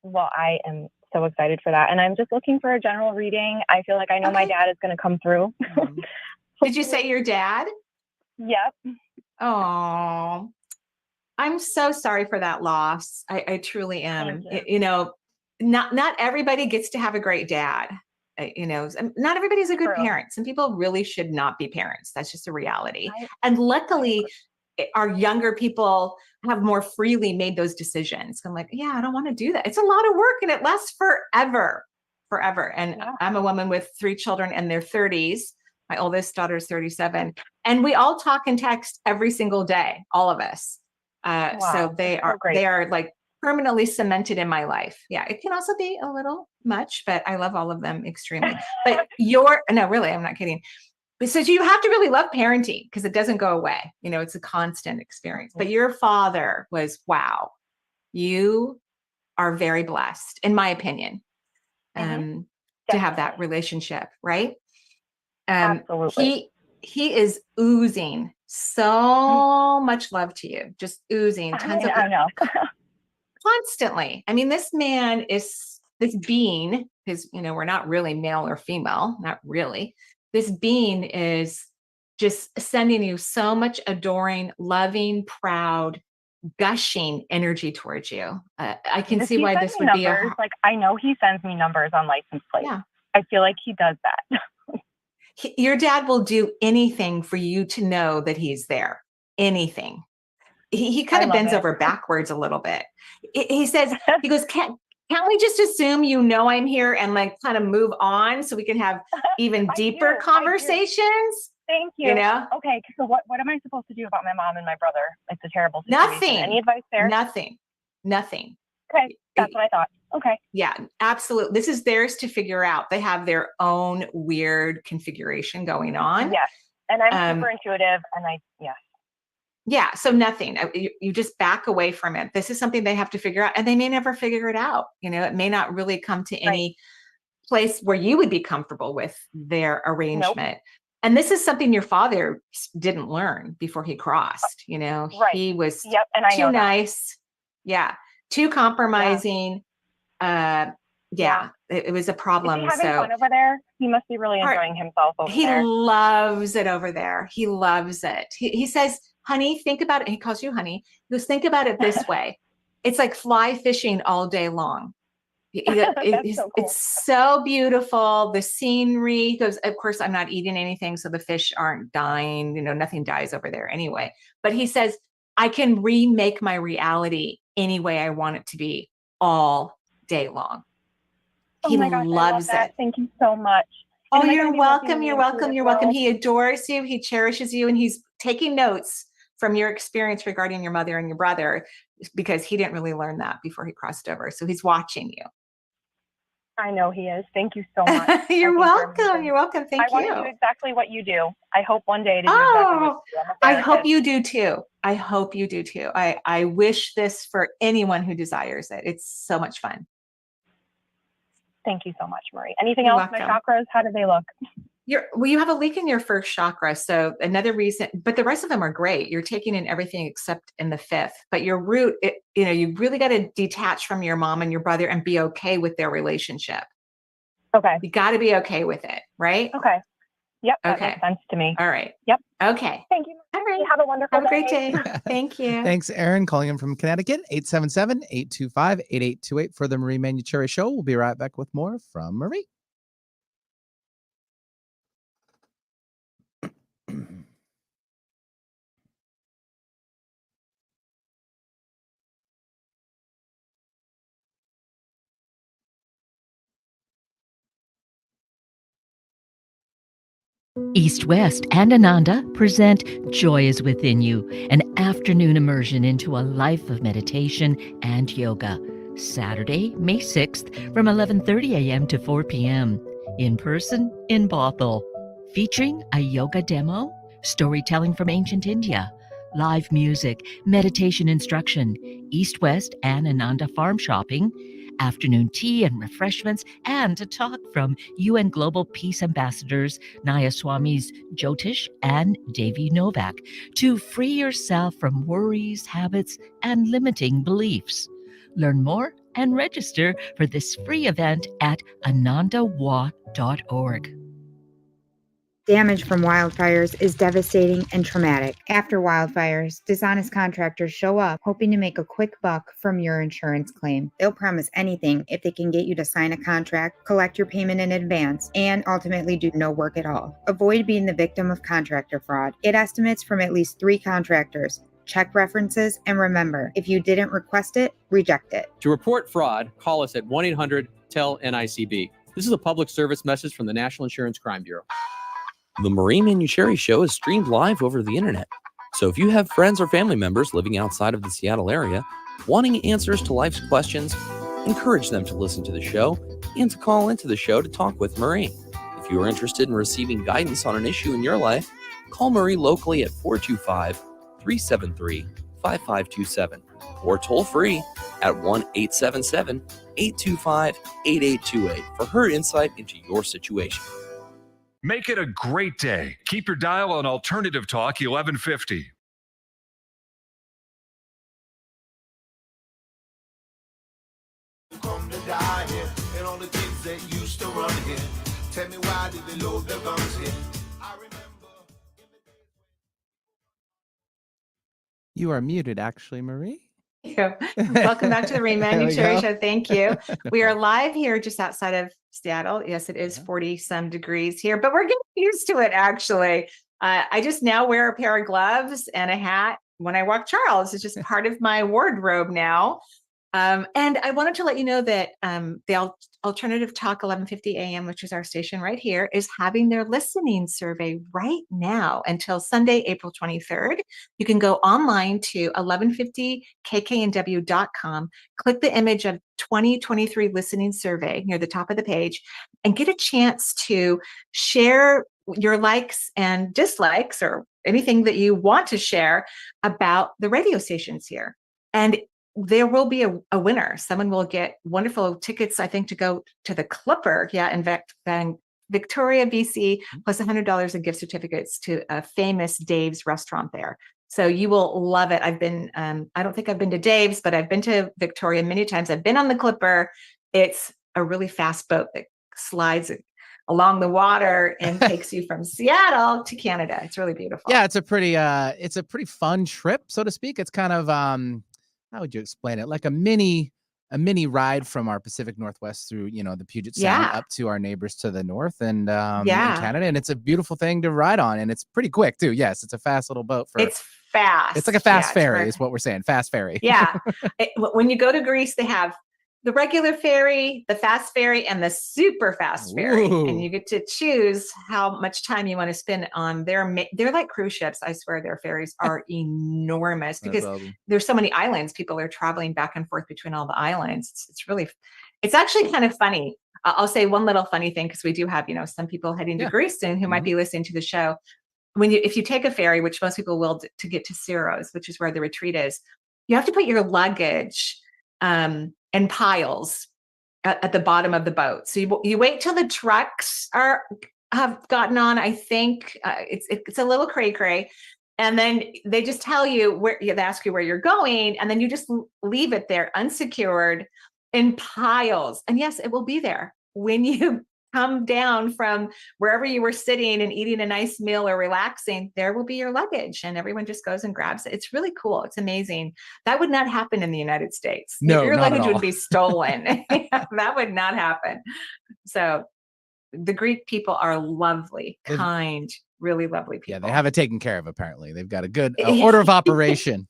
Well, I am so excited for that. And I'm just looking for a general reading. I feel like I know my dad is going to come through. Did you say your dad? Yep. Oh, I'm so sorry for that loss. I truly am. Not everybody gets to have a great dad. Not everybody's a good parent. Some people really should not be parents. That's just a reality. And luckily, our younger people have more freely made those decisions. I'm like, yeah, I don't want to do that. It's a lot of work and it lasts forever. And I'm a woman with 3 children in their 30s. My oldest daughter is 37. And we all talk and text every single day, all of us. So they are like permanently cemented in my life. Yeah, it can also be a little much, but I love all of them extremely. But no, really, I'm not kidding. So you have to really love parenting because it doesn't go away. It's a constant experience. But your father was, wow, you are very blessed, in my opinion, to have that relationship, right? Absolutely. He is oozing so much love to you, just oozing tons of I know. Constantly. I mean, this man is this being, because we're not really male or female, not really. This being is just sending you so much adoring, loving, proud, gushing energy towards you. I can see why this would be like, I know he sends me numbers on license plates. Yeah. I feel like he does that. Your dad will do anything for you to know that he's there. Anything. He kind of bends over backwards a little bit. He says, he goes, can't we just assume I'm here and like kind of move on so we can have even deeper conversations? Thank you. Okay, so what am I supposed to do about my mom and my brother? It's a terrible situation. Nothing. Any advice there? Nothing. Okay, that's what I thought. Okay. Yeah, absolutely. This is theirs to figure out. They have their own weird configuration going on. Yes, and I'm super intuitive, and yes. Yeah, so nothing. You just back away from it. This is something they have to figure out, and they may never figure it out. It may not really come to any place where you would be comfortable with their arrangement. Nope. And this is something your father didn't learn before he crossed. He was too nice. Yeah, too compromising. It was a problem. Is he having fun over there? He must be really enjoying himself over there. He loves it over there. He loves it. He says, honey, think about it. He calls you honey. He goes, think about it this way. It's like fly fishing all day long. It's so beautiful. The scenery. He goes, of course, I'm not eating anything, so the fish aren't dying. Nothing dies over there anyway. But he says, I can remake my reality any way I want it to be all day long. He loves it. Thank you so much. Oh, you're welcome. You're welcome. You're welcome. He adores you. He cherishes you. And he's taking notes from your experience regarding your mother and your brother, because he didn't really learn that before he crossed over. So he's watching you. I know he is. Thank you so much. You're welcome. You're welcome. Thank you. I want to do exactly what you do. I hope one day to do exactly what you do. I hope you do too. I hope you do too. I wish this for anyone who desires it. It's so much fun. Thank you so much, Marie. Anything else? My chakras, how do they look? You have a leak in your first chakra. So another reason, but the rest of them are great. You're taking in everything except in the fifth, but your root, you really got to detach from your mom and your brother and be okay with their relationship. Okay. You got to be okay with it. Right. Okay. Yep. That makes sense to me. All right. Yep. Okay. Thank you. All right. Have a wonderful Have a great day. Thank you. Thanks, Erin, calling in from Connecticut, 877-825-8828 for the Marie Manuchehri Show. We'll be right back with more from Marie. East West and Ananda present Joy is Within You, an afternoon immersion into a life of meditation and yoga. Saturday, May 6th from 11:30 a.m. to 4 p.m. In person in Bothell. Featuring a yoga demo, storytelling from ancient India, live music, meditation instruction, East West and Ananda farm shopping, afternoon tea and refreshments, and a talk from UN Global Peace Ambassadors Naya Swami's Jyotish and Devi Novak to free yourself from worries, habits, and limiting beliefs. Learn more and register for this free event at anandawa.org. Damage from wildfires is devastating and traumatic. After wildfires, dishonest contractors show up hoping to make a quick buck from your insurance claim. They'll promise anything if they can get you to sign a contract, collect your payment in advance, and ultimately do no work at all. Avoid being the victim of contractor fraud. Get estimates from at least 3 contractors. Check references, and remember, if you didn't request it, reject it. To report fraud, call us at 1-800-TEL-NICB. This is a public service message from the National Insurance Crime Bureau. The Marie Manuchehri Show is streamed live over the internet. So if you have friends or family members living outside of the Seattle area, wanting answers to life's questions, encourage them to listen to the show and to call into the show to talk with Marie. If you are interested in receiving guidance on an issue in your life, call Marie locally at 425-373-5527 or toll free at 1-877-825-8828 for her insight into your situation. Make it a great day. Keep your dial on Alternative Talk 1150. Come to die here, and all the kids that used to run here. Tell me why did they load their guns here? I remember. You are muted, actually, Marie. Thank you. Welcome back to the Manuchehri Show. Thank you. We are live here just outside of Seattle. Yes, it is 40 some degrees here, but we're getting used to it, actually. I just now wear a pair of gloves and a hat when I walk Charles. It's just part of my wardrobe now. And I wanted to let you know that the Alternative Talk 1150 AM, which is our station right here, is having their listening survey right now until Sunday, April 23rd. You can go online to 1150kknw.com, click the image of 2023 listening survey near the top of the page, and get a chance to share your likes and dislikes or anything that you want to share about the radio stations here. And there will be a winner. Someone will get wonderful tickets, I think, to go to the Clipper, in Victoria, BC, plus $100 in gift certificates to a famous Dave's restaurant there. So you will love it. I've been, I don't think I've been to Dave's, but I've been to Victoria many times. I've been on the Clipper. It's a really fast boat that slides along the water and takes you from Seattle to Canada. It's really beautiful. Yeah, it's a pretty fun trip, so to speak. It's kind of how would you explain it? Like a mini ride from our Pacific Northwest through, the Puget Sound up to our neighbors to the north and in Canada. And it's a beautiful thing to ride on. And it's pretty quick too. Yes, it's a fast little boat. It's fast. It's like a fast ferry is what we're saying. Fast ferry. Yeah. When you go to Greece, they have the regular ferry, the fast ferry, and the super fast ferry. And you get to choose how much time you want to spend on they're like cruise ships. I swear their ferries are enormous because there's so many islands. People are traveling back and forth between all the islands. It's actually kind of funny. I'll say one little funny thing because we do have, some people heading to Greece soon who might be listening to the show. If you take a ferry, which most people will to get to Syros, which is where the retreat is, you have to put your luggage in piles at the bottom of the boat. So you wait till the trucks have gotten on. I think it's a little cray-cray. And then they just tell you they ask you where you're going. And then you just leave it there unsecured in piles. And yes, it will be there when you come down from wherever you were sitting and eating a nice meal or relaxing. There will be your luggage and everyone just goes and grabs it. It's really cool. It's amazing. That would not happen in the United States. No, your not luggage at all. would be stolen. That would not happen. So the Greek people are lovely, kind, really lovely people. Yeah, they have it taken care of, apparently. They've got a good order of operation.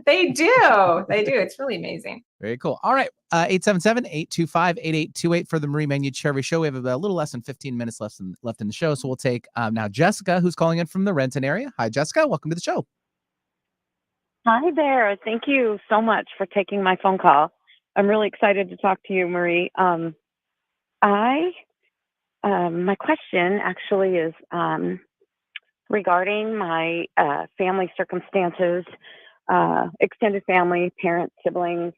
They do. It's really amazing. Very cool. All right. 877-825-8828 for the Marie Manuchehri Show. We have about a little less than 15 minutes left in the show. So we'll take now Jessica, who's calling in from the Renton area. Hi, Jessica. Welcome to the show. Hi there. Thank you so much for taking my phone call. I'm really excited to talk to you, Marie. My question actually is regarding my family circumstances, extended family, parents, siblings.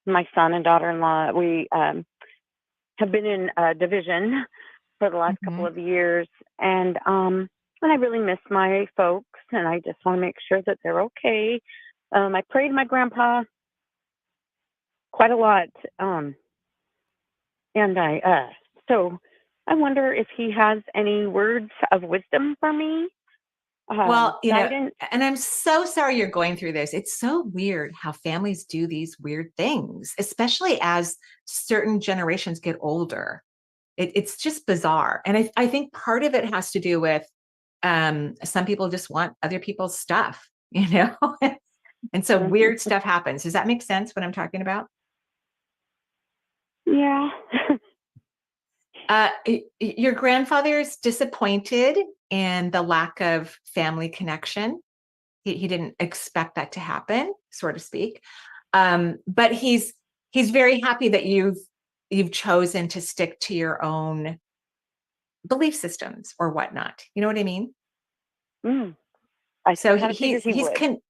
my son and daughter-in-law, we have been in division for the last couple of years, and I really miss my folks, and I just want to make sure that they're okay. I prayed to my grandpa quite a lot, and so I wonder if he has any words of wisdom for me. Well, Guidance. and I'm so sorry you're going through this. It's so weird how families do these weird things, especially as certain generations get older. It's just bizarre. And I think part of it has to do with some people just want other people's stuff, and so weird stuff happens. Does that make sense what I'm talking about? Yeah. Your grandfather's disappointed in the lack of family connection. He didn't expect that to happen, so to speak. But he's very happy that you've chosen to stick to your own belief systems or whatnot. You know what I mean? So kinda figured he would.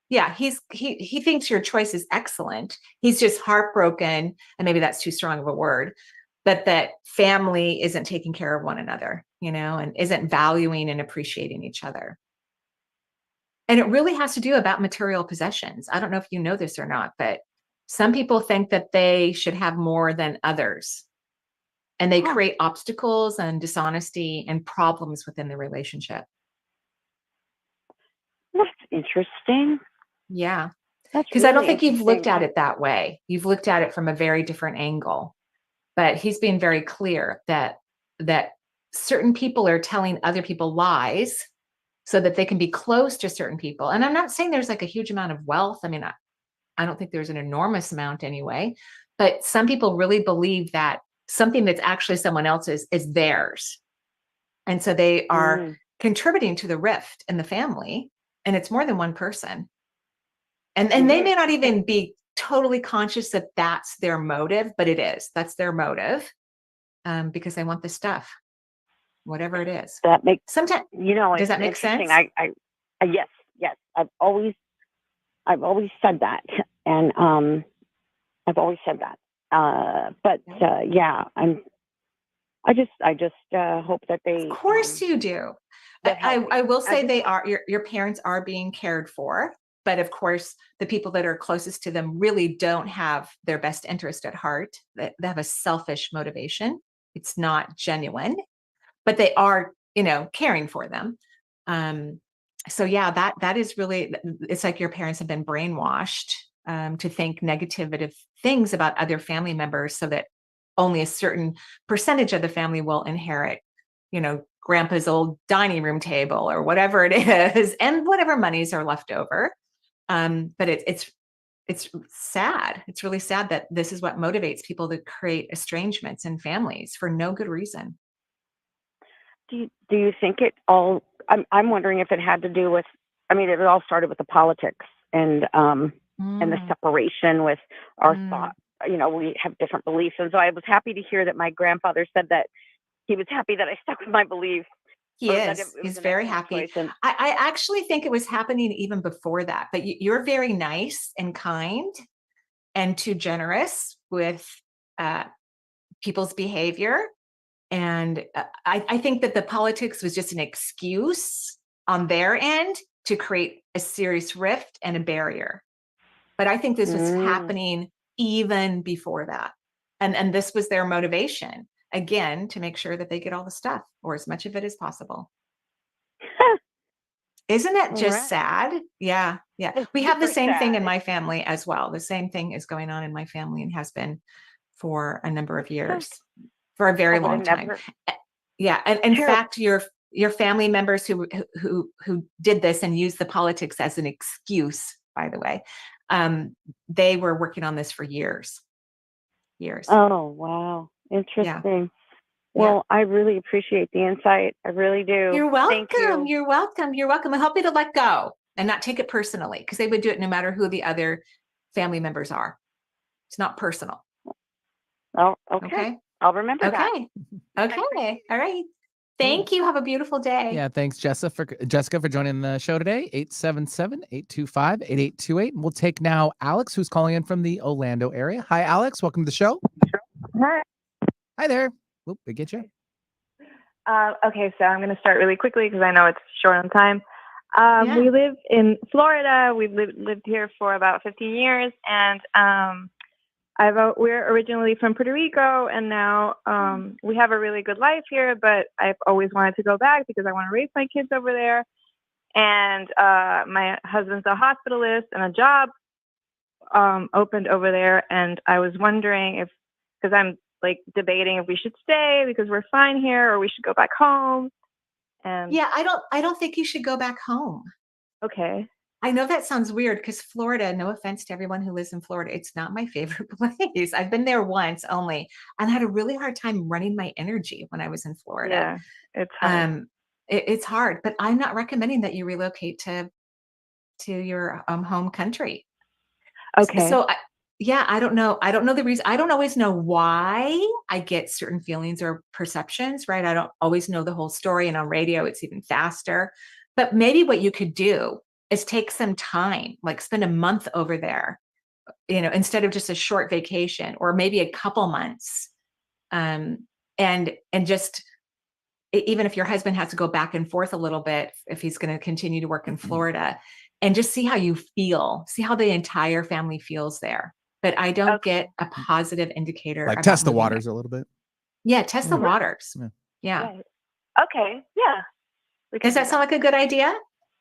he thinks your choice is excellent. He's just heartbroken, and maybe that's too strong of a word, but that family isn't taking care of one another, and isn't valuing and appreciating each other. And it really has to do about material possessions. I don't know if you know this or not, but some people think that they should have more than others. And they create obstacles and dishonesty and problems within the relationship. That's interesting. Yeah. That's Because I don't really think you've looked at interesting. it that way. You've looked at it from a very different angle. But he's being very clear that certain people are telling other people lies so that they can be close to certain people. And I'm not saying there's like a huge amount of wealth. I mean, I don't think there's an enormous amount anyway, but some people really believe that something that's actually someone else's is theirs. And so they are contributing to the rift in the family, and it's more than one person. And they may not even be totally conscious that that's their motive, but it is. That's their motive, because they want the stuff, whatever it is. That makes sometimes. Does that make interesting. sense? Yes. I've always said that, and I've always said that. But yeah, I just hope that they. Of course you do. I will say they are your parents are being cared for, but of course the people that are closest to them really don't have their best interest at heart. They have a selfish motivation. It's not genuine, but they are, caring for them. So yeah, that is really, it's like your parents have been brainwashed to think negative things about other family members so that only a certain percentage of the family will inherit, grandpa's old dining room table or whatever it is, and whatever monies are left over. But it's sad. It's really sad that this is what motivates people to create estrangements in families for no good reason. Do you think it all? I'm wondering if it had to do with. I mean, it all started with the politics and the separation with our thought. We have different beliefs, and so I was happy to hear that my grandfather said that he was happy that I stuck with my beliefs. He is. He's very happy. I actually think it was happening even before that, but you're very nice and kind and too generous with people's behavior. And I think that the politics was just an excuse on their end to create a serious rift and a barrier. But I think this was happening even before that. And this was their motivation, again, to make sure that they get all the stuff or as much of it as possible. Isn't that just sad? Yeah. We have the same thing in my family as well. The same thing is going on in my family and has been for a number of years. For a very long time. Yeah. And in fact, your family members who did this and used the politics as an excuse, by the way, they were working on this for years. Oh, wow. Interesting. Well, I really appreciate the insight. I really do. You're welcome. Thank you. You're welcome. You're welcome. I help you to let go and not take it personally, because they would do it no matter who the other family members are. It's not personal. Oh, okay. I'll remember that. Okay. All right. Thank you. Have a beautiful day. Yeah, thanks, Jessica, for joining the show today. 877-825-8828. And we'll take now Alex, who's calling in from the Orlando area. Hi, Alex. Welcome to the show. Hi. Hi there. Oop, we get you. Okay, so I'm going to start really quickly because I know it's short on time. We live in Florida. We've lived here for about 15 years, and we're originally from Puerto Rico, and now we have a really good life here, but I've always wanted to go back because I want to raise my kids over there. And my husband's a hospitalist, and a job opened over there, and I was wondering because I'm like debating if we should stay because we're fine here or we should go back home. And yeah, I don't think you should go back home. Okay. I know that sounds weird because Florida, no offense to everyone who lives in Florida, it's not my favorite place. I've been there once only and had a really hard time running my energy when I was in Florida. Yeah, it's hard. It's hard, but I'm not recommending that you relocate to your home country. Okay. So I don't know. I don't know the reason. I don't always know why I get certain feelings or perceptions, right? I don't always know the whole story. And on radio, it's even faster. But maybe what you could do is take some time, like spend a month over there, instead of just a short vacation, or maybe a couple months. And just, even if your husband has to go back and forth a little bit, if he's going to continue to work in Florida, and just see how you feel, see how the entire family feels there. But I don't get a positive indicator. Like about test the moving waters there. a little bit. Yeah, test the Right. waters. Yeah. Yeah. Right. Okay. Yeah. Does that sound like a good idea?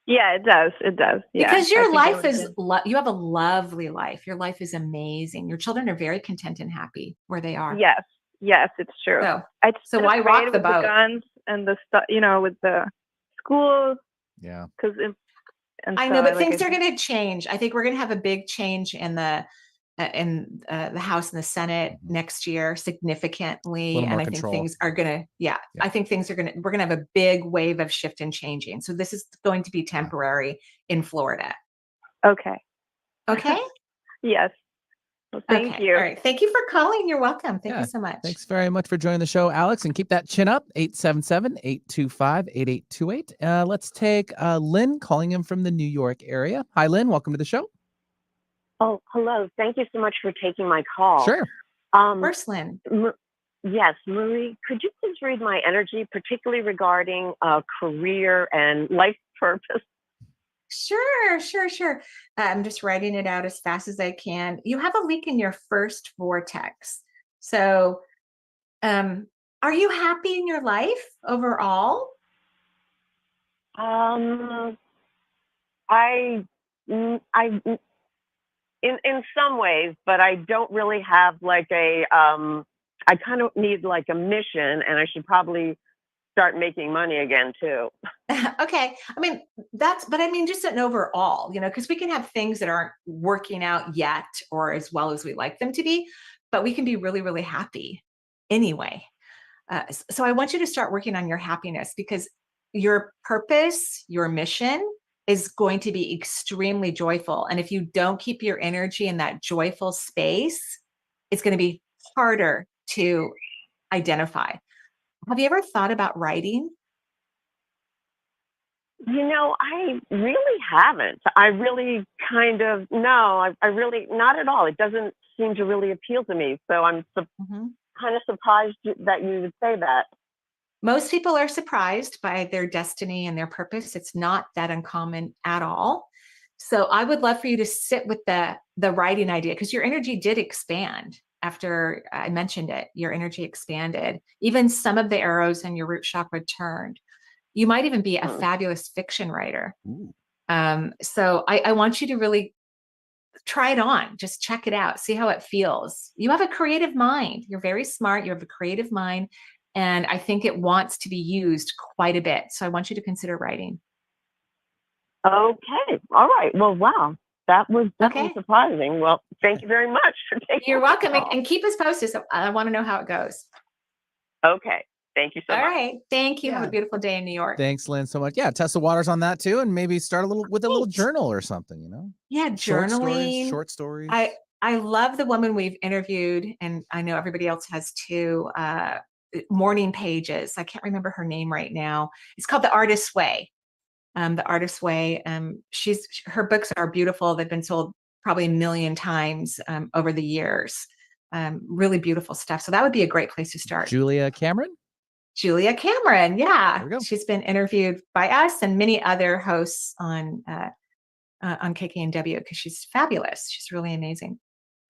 Yeah, it does. It does. Yeah. Because I your think I life would is, do. you have a lovely life. Your life is amazing. Your children are very content and happy where they are. Yes. Yes, it's true. So, I just so get why afraid rock the with boat? the guns and the stuff, with the schools. Yeah. I know, but things are going to change. I think we're going to have a big change in the House and the Senate next year significantly. Little more And I think control. things are going to, I think we're going to have a big wave of shift and changing. So this is going to be temporary in Florida. Okay. Okay. Yes. Well, thank you. All right. Thank you for calling. You're welcome. Thank Yeah, you so much. Thanks very much for joining the show, Alex, and keep that chin up. 877-825-8828. Let's take Lynn calling in from the New York area. Hi, Lynn. Welcome to the show. Oh, hello. Thank you so much for taking my call. Sure. First, Lynn. Yes, Marie, could you please read my energy, particularly regarding career and life purpose? Sure. I'm just writing it out as fast as I can. You have a leak in your first vortex. So, are you happy in your life overall? In some ways, but I don't really have like I kind of need like a mission, and I should probably start making money again too. Okay. I mean, but I mean, just an overall, because we can have things that aren't working out yet or as well as we like them to be, but we can be really, really happy anyway. So I want you to start working on your happiness, because your purpose, your mission is going to be extremely joyful. And if you don't keep your energy in that joyful space, it's going to be harder to identify. Have you ever thought about writing? I really haven't. I really kind of, no, I really, not at all. It doesn't seem to really appeal to me. So I'm kind of surprised that you would say that. Most people are surprised by their destiny and their purpose. It's not that uncommon at all. So I would love for you to sit with the writing idea, because your energy did expand after I mentioned it. Your energy expanded. Even some of the arrows in your root chakra turned. You might even be a fabulous fiction writer. So I want you to really try it on. Just check it out. See how it feels. You have a creative mind. You're very smart. You have a creative mind. And I think it wants to be used quite a bit. So I want you to consider writing. Okay. All right. Well, wow. That was definitely surprising. Well, thank you very much for taking You're welcome. the call. And keep us posted. So I want to know how it goes. Okay. Thank you so much. All right. Thank you. Have a beautiful day in New York. Thanks, Lynn, so much. Yeah, test the waters on that too, and maybe start with a little journal or something, Yeah, journaling. Short stories. I love the woman we've interviewed, and I know everybody else has too. morning pages. I can't remember her name right now. It's called The Artist's Way. The Artist's Way. Her books are beautiful. They've been sold probably 1 million times over the years. Really beautiful stuff. So that would be a great place to start. Julia Cameron? Julia Cameron. Yeah. There we go. She's been interviewed by us and many other hosts on KKNW because she's fabulous. She's really amazing.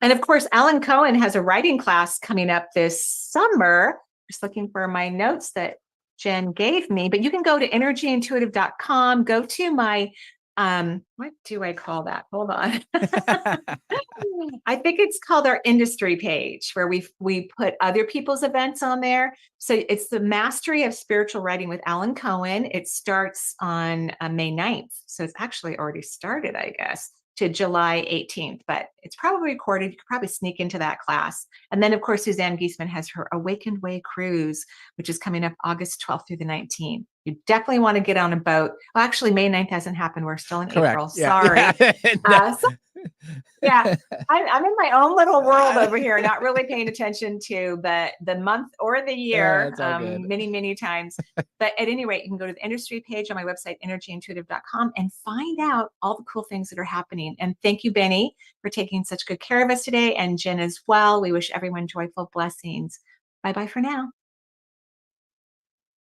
And of course, Alan Cohen has a writing class coming up this summer. Just looking for my notes that Jen gave me, but you can go to energyintuitive.com, go to my, what do I call that? Hold on. I think it's called our industry page where we put other people's events on there. So it's the Mastery of Spiritual Writing with Alan Cohen. It starts on May 9th. So it's actually already started, I guess, to July 18th, but it's probably recorded. You could probably sneak into that class. And then, of course, Suzanne Giesman has her Awakened Way cruise, which is coming up August 12th through the 19th. You definitely want to get on a boat. Well, actually, May 9th hasn't happened. We're still in Correct. April. Yeah. Sorry. No. I'm in my own little world over here, not really paying attention to the month or the year it's all good. many, many times. But at any rate, you can go to the industry page on my website, energyintuitive.com, and find out all the cool things that are happening. And thank you, Benny, for taking such good care of us today, and Jen as well. We wish everyone joyful blessings. Bye-bye for now.